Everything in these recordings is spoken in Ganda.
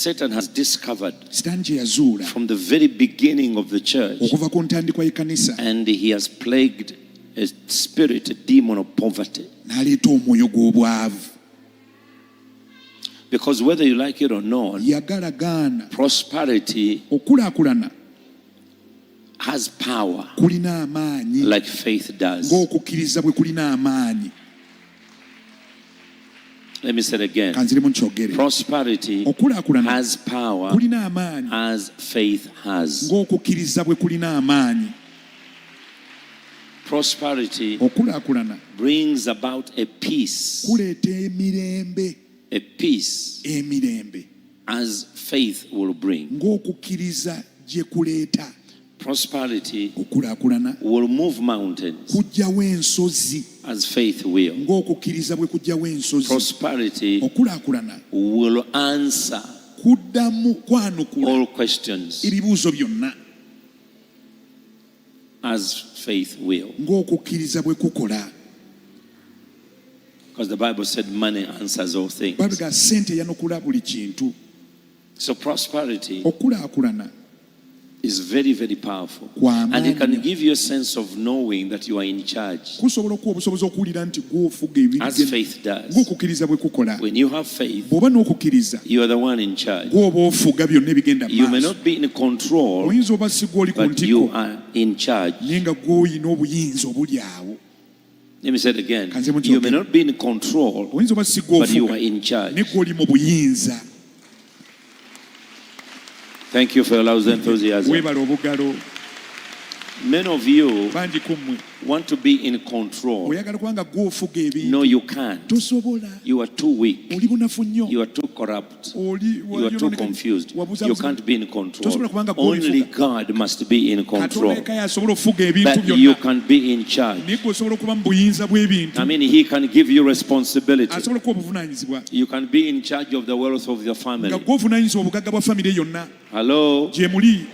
Satan has discovered yazuula from the very beginning of the church, okuva ku ntandikwa y'ekkanisa, and he has plagued a spirit, a demon of poverty. n'aleeta omwoyo gw'obwavu. Because whether you like it or not, yagala gaana, prosperity okulaakulana has power kulina amaanyi like faith does. ng'okukkiriza bwe kulina amaanyi. Let me say it again. Kanziremu nkyogere. Prosperity Okulaakulana has power kulina amaanyi as faith has. ng'okukkiriza bwe kulina amaanyi. Prosperity Okulaakulana brings about a peace. kuleeta emirembe. A peace Emirembe as faith will bring. ng'okukkiriza gye kuleeta. Prosperity Okulaakulana will move mountains kuggyawo ensozi as faith will. ng'okukkiriza bwe kuggyawo ensozi. Prosperity Okulaakulana will answer kuddamu kwanukula all questions ebibuuzo byonna as faith will. ng'okukkiriza bwe kukola. Because the Bible said money answers all things. Babiga ssente yanukula buli kintu. So prosperity Okulaakulana is very, very powerful. kw'amaanyi. And it can give you a sense of knowing that you are in charge. Kusobola okuwa obusobozi okuwulira nti gw'ofuga As ebintu faith does. ng'okukkiriza bwe kukola. When you have faith, Bw'oba n'okukkiriza you are the one in charge. gw'oba ofuga byonna ebigenda You may maaso. not be in control, Oyinza oba si gw'oli ku but you ntiko are in charge. naye nga gw'olina obuyinza obuli awo. Let me say it again. Kanzemu You may kyogere. not be in control, Oyinza oba si but you gw'ofuga are in charge. naye gw'oli mu buyinza. Thank you for your loud enthusiasm. Weebala obugalo. Many of you Bangi ku mmwe want to be in control. oyagala kubanga gw'ofuga ebintu. No, you can't. Tosobola. You are too weak. Oli bunafu nnyo. You are too corrupt. Oli You are too confused. You can't be in control. Tosobola kubanga Only gw'olifuga. God must be in Katonda control. yekka y'asobola okufuga ebintu But you byonna. can be in charge. Naye gwe osobola okuba mu buyinza bw'ebintu. I mean, He can give you responsibility. Asobola okuwa obuvunaanyizibwa. You can be in charge of the wealth of your Nga family. gw'ovunaanyizibwa obugagga bwa famire yonna. Hello. Gye muli.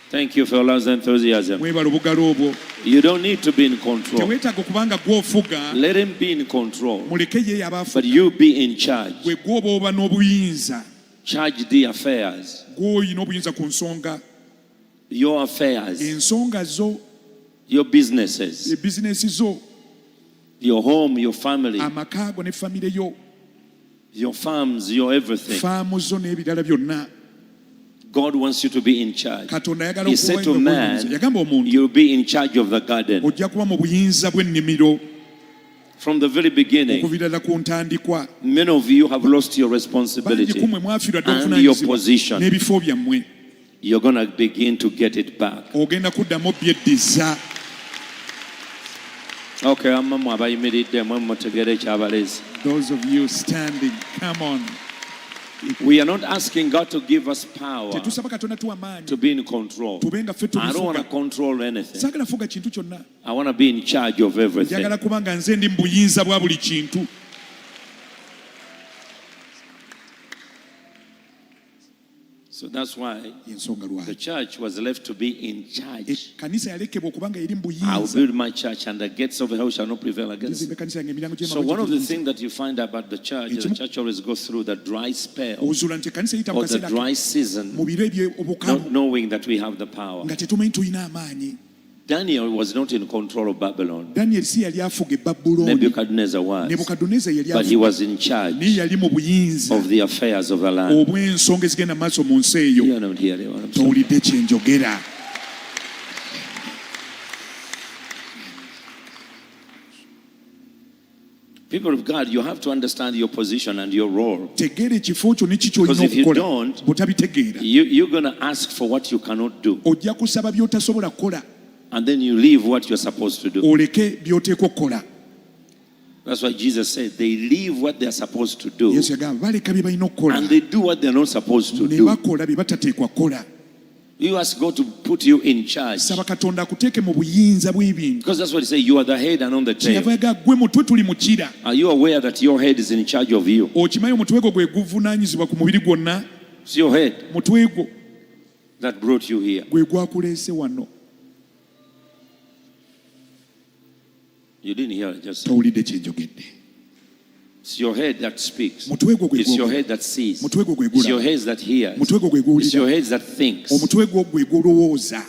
Thank you for your last enthusiasm. Mwebala obugalo obwo. You don't need to be in control. Teweetaaga okubanga gw'ofuga. Let Him be in control. Muleke ye But abaafuga. you be in charge. Gwe gw'oba oba n'obuyinza. Charge the affairs. Gw'olina obuyinza ku nsonga. Your affairs. Ensonga zo, Your businesses. ebizinesi zo, Your home, your family. amaka go ne famire yo, Your farms, your everything. faamu zo n'ebirala byonna. God wants you to be in charge. Katonda ayagala He said to okuwa man, yagamba omuntu you'll be in charge of the garden. ojja kuba mu buyinza bw'ennimiro From the very beginning, okuviira ddala ku ntandikwa. many of you have lost your Bangi responsibility ku mmwe mwafiirwa dda and your obuvunaanyizibwa position. n'ebifo byammwe. You're going to begin to get it back. Ogenda kuddamu byeddiza. Okay, amamu abayimiridde mwe mutegere ekyabalezi. Those of you standing, come on. We are not asking God to give us power Tetusaba Katonda tuwa maanyi to be in control. tube nga ffe I don't want to tubifuga. control anything. Saagala fuga kintu kyonna. I want to be in charge of everything. Njagala kuba nga nze ndi mu buyinza bwa buli kintu. So that's why Ensonga the lwaki church was left to be in charge. ekkanisa yalekebwa okuba nga eri mu I will buyinza. build my church and the gates of hell shall not prevail against Nzimba it. ekkanisa yange emirango gy'emagombe So one of the tegiyinza. things that you find about the church always goes through the dry spell ozuula nti ekkanisa eyita mu or the kaseera dry mu season, biro ebyobukalu not knowing that we have the power. nga tetumanyi tulina amaanyi. Daniel was not in control of Babylon. Danyeri si yali afuga e Babulooni. Nebuchadnezzar was. Nebukadduneeza yali But he afuga. was in charge Naye yali mu buyinza of the affairs of the land. obw'ensonga ezigenda mu maaso mu nsi eyo. You are not hearing what I'm saying. Towulidde kye njogera. People of God, you have to understand your position and your role. Tegeera ekifo kyo ne ki ky'olina Because if you okukola. don't, Bw'otabitegeera You're going to ask for what you cannot do. ojja kusaba by'otasobola kukola And then you leave what you're supposed to do. oleke by'oteekwa okukola. That's why Jesus said they leave what they're supposed to do Yesu yagamba baleka bye balina okukola and they do what they're not supposed to ne do. bakola bye batateekwa kukola. You ask God to put you in charge. Saba Katonda akuteeke mu buyinza bw'ebintu. Because that's what he said. You are the head and on the Kyeyava tail. yagamba gwe mutwe tuli mukira. Are you aware that your head is in charge of you? Okimanyi omutwe gwo gwe guvunaanyizibwa ku mubiri gwonna. It's your head Mutwe gwo that brought you here. gwe gwakuleese wano. You didn't hear it just. Towulidde kye njogedde. It's your head that speaks. Mutwe gwo It's your gwegula. head that sees. Mutwe gwo It's your gwegula. head that hears. Mutwe gwo It's your gwegulira. head that thinks. Omutwe gwo gwegulowooza.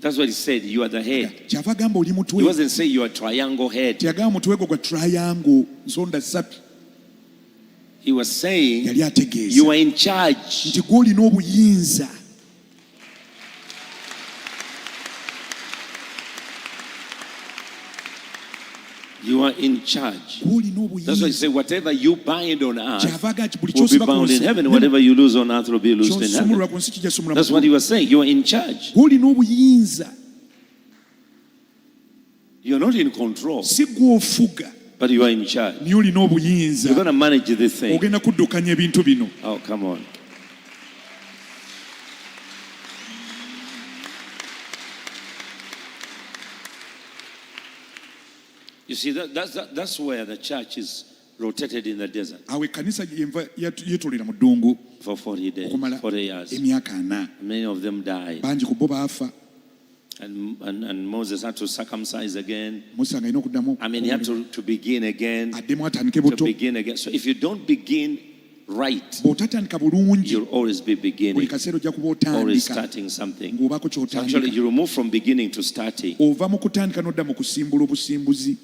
That's what he said. You are the head. Kyava gamba oli He mutwe. wasn't saying you are a triangle head. Teyagamba mutwe gwo gwa triangle nsonda ssatu. He was saying Yali ategeeza you are in charge. nti gw'olina obuyinza. You are in charge. Gw'olina That's why he obuyinza. said, whatever you bind on earth Kyava aga nti buli will be ky'osiba bound in ku heaven. nsi, Whatever you lose on earth will be loosed in heaven. ky'osumulula ku nsi kijja sumula That's mu what he ggulu. was saying. You are in charge. Gw'olina obuyinza. You're not in control, Si gw'ofuga but you are in charge. niye olina obuyinza. You're going to manage this thing. Ogenda kuddukanya ebintu bino. Oh, come on. You see, that's where the church is rotated in the desert Awo ekkanisa yenva yeetolera mu ddungu for 40 days, okumala 40 years. emyaka 4. Many of them died. Bangi ku bo baafa. And Moses had to circumcise again. Musa nga alina okuddamu I mean, he had to begin again, addemu atandike to buto. begin again. So if you don't begin right, Bw'otatandika bulungi you'll always be buli beginning, kaseera ojja kuba always otandika starting something. ng'obaako So actually, ky'otandika. you move from beginning to starting. Ova mu kutandika n'odda mu kusimbula obusimbuzi.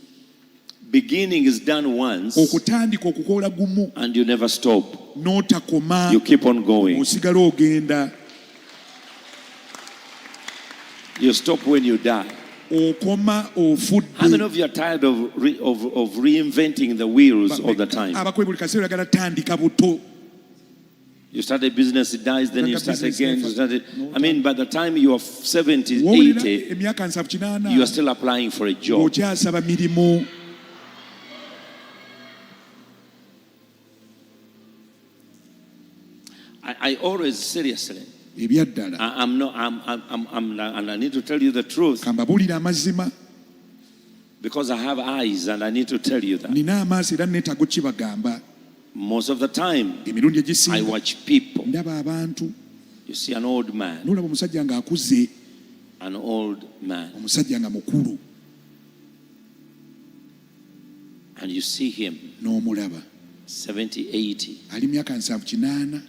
Beginning is done once, Okutandika okukola gumu and you never stop. n'otakoma You keep on going. osigala ogenda. You stop when you die. Okoma How many ofudde. of you are tired of reinventing the wheels all the time? Abakwe buli kaseera oyagala tandika buto. You start a business, it dies, then you Like a start business again. never- You start it. No I mean, by the time you are 70, W'owulira 80, emyaka 7-8 you are still applying for a job. ng'okyasaba mirimu. I always, seriously, Ebyaddala I'm not, and I need to tell you the truth kambabuulira amazima. because I have eyes and I need to tell you that. Nina amaaso era neetaaga okukibagamba. Most of the time, Emirundi I egisinga watch people. ndaba abantu. You see an old man, N'olaba omusajja ng'akuze, an old man, omusajja nga mukulu, and you see him n'omulaba 70, 80, ali myaka 7-8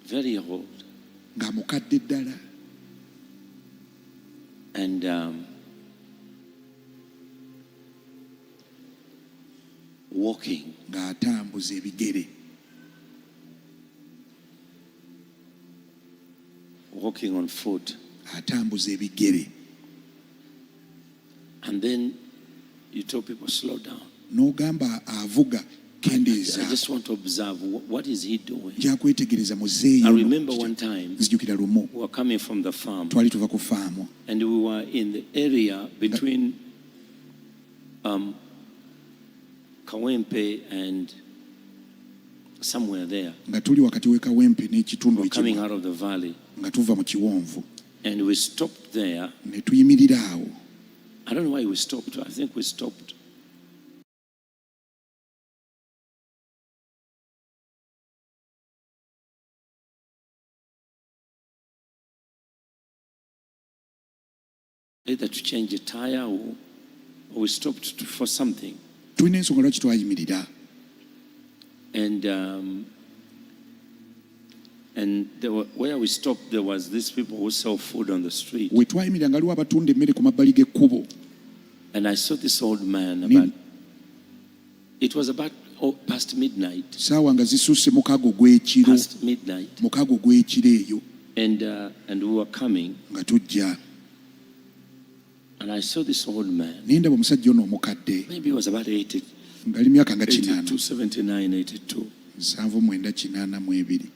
very old, ng'amukadde ddala. and walking. Ng'atambuza ebigere. Walking on foot. Atambuza ebigere. And then you tell people, slow down. N'ogamba avuga I kendeeza. just want to observe, what is he doing? Nja kwetegereza muzeeyo. I remember one time, Nzijukira lumu we were coming from the farm, twali tuva ku faamu and we were in the area between Kawempe and somewhere there. nga tuli wakati w'ekawempe n'ekitundu We were coming ekimu out of the valley, nga tuva mu kiwonvu and we stopped there. ne tuyimirira awo. I don't know why we stopped. I think we stopped. Either to change a tire or we stopped for something. Tulina ensonga lwaki twayimirira. And where we stopped, there was these people who sell food on the street. We twayimirira nga aliwo abatunda emmere ku mabbali g'ekkubo. And I saw this old man it was about past midnight. Saawa nga zisusse mukaago gw'ekiro. Past midnight. Mukaago gw'ekiro eyo And we were coming, nga tujja. and I saw this old man. Ne ndaba omusajja ono omukadde Maybe he was about 80, ng'ali myaka nga 82, 80. 79, 82. 79-82.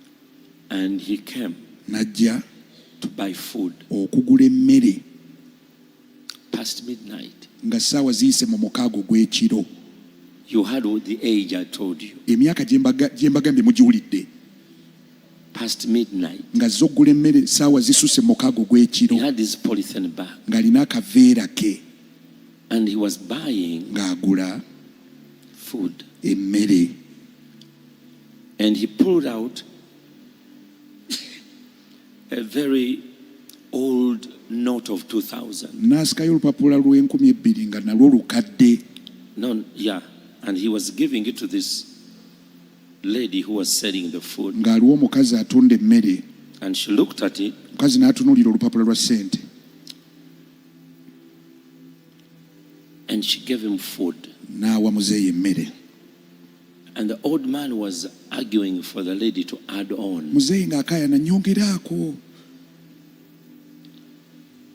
And he came N'ajja to buy food okugula emmere past midnight. nga ssaawa ziyise mu mukaago gw'ekiro. You heard the age I told you. Emyaka gye mbagambye mugiwulidde. Past midnight. Nga zze okugula emmere ssaawa zisusse mu mukaago gw'ekiro. He had this polythene bag, Ng'alina akaveera ke and he was buying ng'agula food. emmere. And he pulled out a very old note of 2,000. N'asikayo olupapula lw'2,000 nga nalwo lukadde. No, yeah, And he was giving it to this lady who was selling the food. ng'aliwo omukazi atunda emmere. And she looked at it. Omukazi n'atunuulira olupapula lwa ssente. And she gave him food. N'awa muzeeyi emmere. And the old man was arguing for the lady to add on. Muzeeyi ng'akaayana nnyongeraako.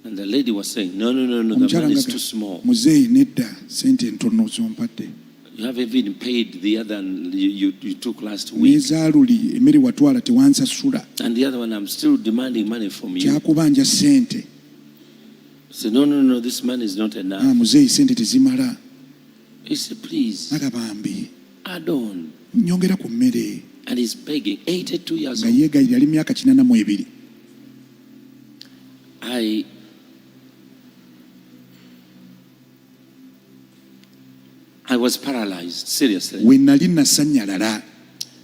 And the lady was saying, no, the money is too small. Muzeeyi nedda, ssente ntono zompadde. You have even paid the other you took last week. N'ezaaluli emmere watwala tewansasula. And the other one, I'm still demanding money from you. Kyakubanja ssente. Say, no, this money is not enough. Muzeeyi ssente tezimala. He said, please, Nagabambi add on. nyongera ku mmere. And he's begging, 82 years Nga old. yeegayira ali myaka 82. I was paralyzed, seriously. We nali nasanyalala.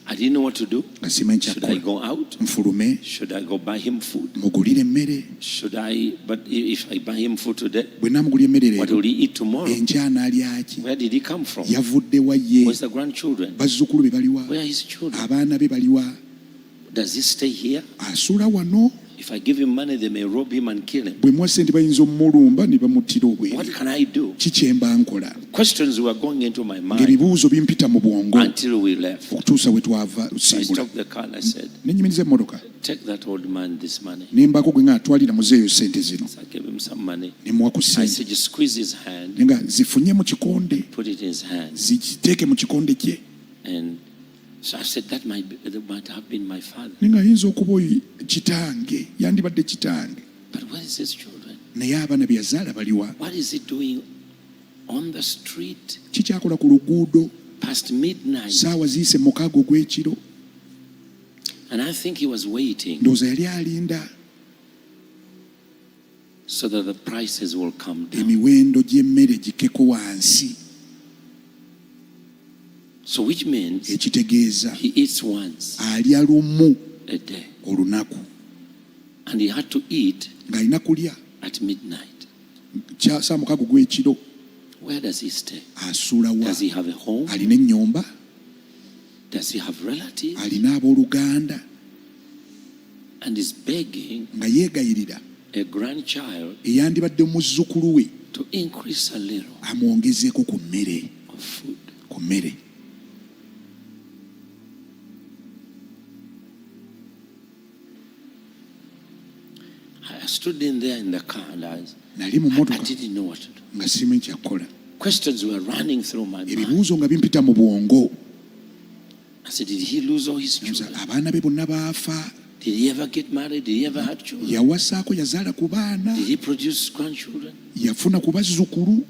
I didn't know what to do. Nga simanyi Should I kyakola. go out? Nfulume. Should I go buy him food? Mugulire emmere. But if I buy him food today, Bwe naamugulira emmere what leero, will he eat tomorrow? enkya anaalya ki? Where did he come from? Yavudde wa ye? Where's the grandchildren? Bazzukulu be baliwa? Where are his children? Abaana be baliwa? Does he stay here? Asula wano? If I give him money, they may rob him and kill him. Bwe muwa ssente bayinza omulumba ne bamuttira obweru. What can I do? Ki kye mba nkola? Questions were going into my mind Ng'ebibuuzo bimpita mu bwongo until we left. okutuusa bwe twava So I osimbula. stopped the car and I said, Ne nnyimiriza emmotoka. take that old man this money. Ne mbaako gwe nga atwalira muzeeyo ssente zino. So I gave him some money. Ne muwa ku I ssente. said, you squeeze his hand, Ne nga zifunye mu kikonde. put it in his hand. Ziteeke mu kikonde kye. And so I said, that might have been my father. Ne nga ayinza okuba oyo kitange, yandibadde kitange. But where is his children? Naye abaana bye yazaala baliwa? What is he doing on the street Ki kyakola ku luguudo past midnight? saawa ziyise mu mukaaga ogw'ekiro? And I think he was waiting Ndowooza yali alinda so that the prices will come down. emiwendo gy'emmere gikkeko wansi. So which means Ekitegeeza he eats once alya lumu a day. olunaku. And he had to eat Ng'alina kulya at midnight. saa mukaaga ogw'ekiro. Where does he stay? Asuula wa? Does he have a home? Alina ennyumba? Does he have relatives? Alina abooluganda? And is begging Nga yeegayirira a grandchild eyandibadde muzzukulu we to increase a little amwongezeeko ku mmere. of food. Ku mmere. I stood in there in the car and Nali mu I mmotoka didn't know what to do. nga simanyi kyakukola. Questions were running through my mind. Ebibuuzo nga bimpita mu bwongo. I said, did he lose all his children? Abaana be bonna baafa. Did he ever get married? Did he ever have children? Yawasaako yazaala ku baana. Did he produce grandchildren? Yafuna ku bazzukulu.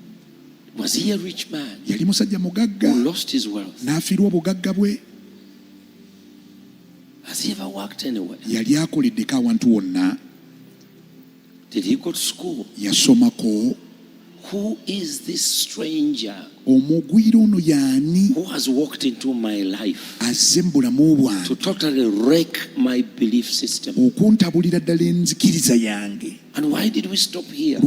Was he a rich man Yali musajja mugagga. who lost his wealth? N'afiirwa obugagga bwe. Has he ever worked anywhere? Yali akoleddeko awantu wonna. Did he go to school? Yasomako. Who is this stranger Omugwira ono y'ani? who has walked into my life Azze mu bulamu bwange to totally wreck my belief system? okuntabulira ddala enzikiriza yange. And why did we stop here?